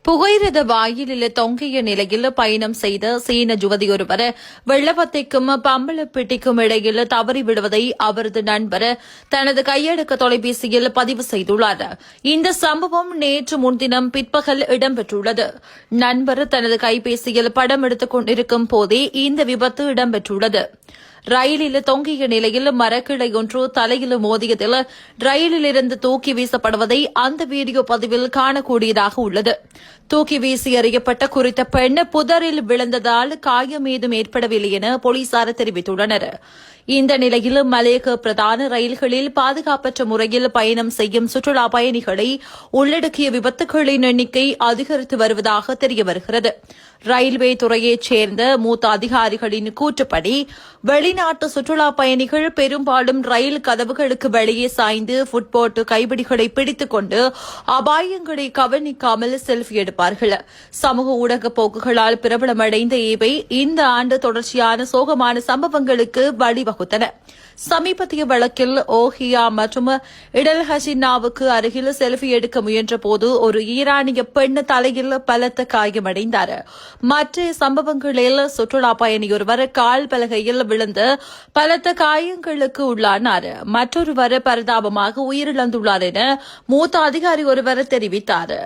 புகையிரத வாயிலில் தொங்கிய நிலையில் பயணம் செய்த சீன யுவதியொருவர் வெள்ளவத்தைக்கும் பம்பலப்பட்டிக்கும் இடையில் தவறிவிடுவதை அவரது நண்பர் தனது கையடக்க தொலைபேசியில் பதிவு செய்துள்ளார். இந்த சம்பவம் நேற்று முன்தினம் பிற்பகல் இடம்பெற்றுள்ளது. நண்பர் தனது கைபேசியில் படம் எடுத்துக் கொண்டிருக்கும் போதே இந்த விபத்து இடம்பெற்றுள்ளது. ரயிலில் தொங்கிய நிலையில் மரக்கிளை ஒன்று தலையில் மோதியதில் ரயிலிலிருந்து தூக்கி வீசப்படுவதை அந்த வீடியோ பதிவில் காணக்கூடியதாக உள்ளது. தூக்கி வீசி எறியப்பட்ட குறித்த பெண் புதரில் விழுந்ததால் காயம் ஏதும் ஏற்படவில்லை என போலீசார் தெரிவித்துள்ளனர். இந்த நிலையில் மலேக பிரதான ரயில்களில் பாதுகாப்பற்ற முறையில் பயணம் செய்யும் சுற்றுலா பயணிகளை உள்ளடக்கிய விபத்துகளின் எண்ணிக்கை அதிகரித்து வருவதாக தெரியவருகிறது. ரயில்வே துறையைச் சேர்ந்த மூத்த அதிகாரிகளின் கூற்றுப்படி வெளிநாட்டு சுற்றுலா பயணிகள் பெரும்பாலும் ரயில் கதவுகளுக்கு வெளியே சாய்ந்து ஃபுட்போர்ட் கைப்பிடிகளை பிடித்துக் கொண்டு அபாயங்களை கவனிக்காமல் செல்ஃபி எடுப்பார்கள். சமூக ஊடக போக்குகளால் பிரபலமடைந்த இவை இந்த ஆண்டு தொடர்ச்சியான சோகமான சம்பவங்களுக்கு வழிவகுத்தன. சமீபத்திய வழக்கில் ஓஹியா மற்றும் இடல் ஹசினாவுக்கு அருகில் செல்ஃபி எடுக்க முயன்றபோது ஒரு ஈரானிய பெண் தலையில் பலத்த காயமடைந்தார். மற்ற சம்பவங்களில் சுற்றுலா பயணியொருவர் கால் பலகையில் விழுந்து பலத்த காயங்களுக்கு உள்ளானார். மற்றொருவர் பரிதாபமாக உயிரிழந்துள்ளார் என மூத்த அதிகாரி ஒருவர் தெரிவித்தார்.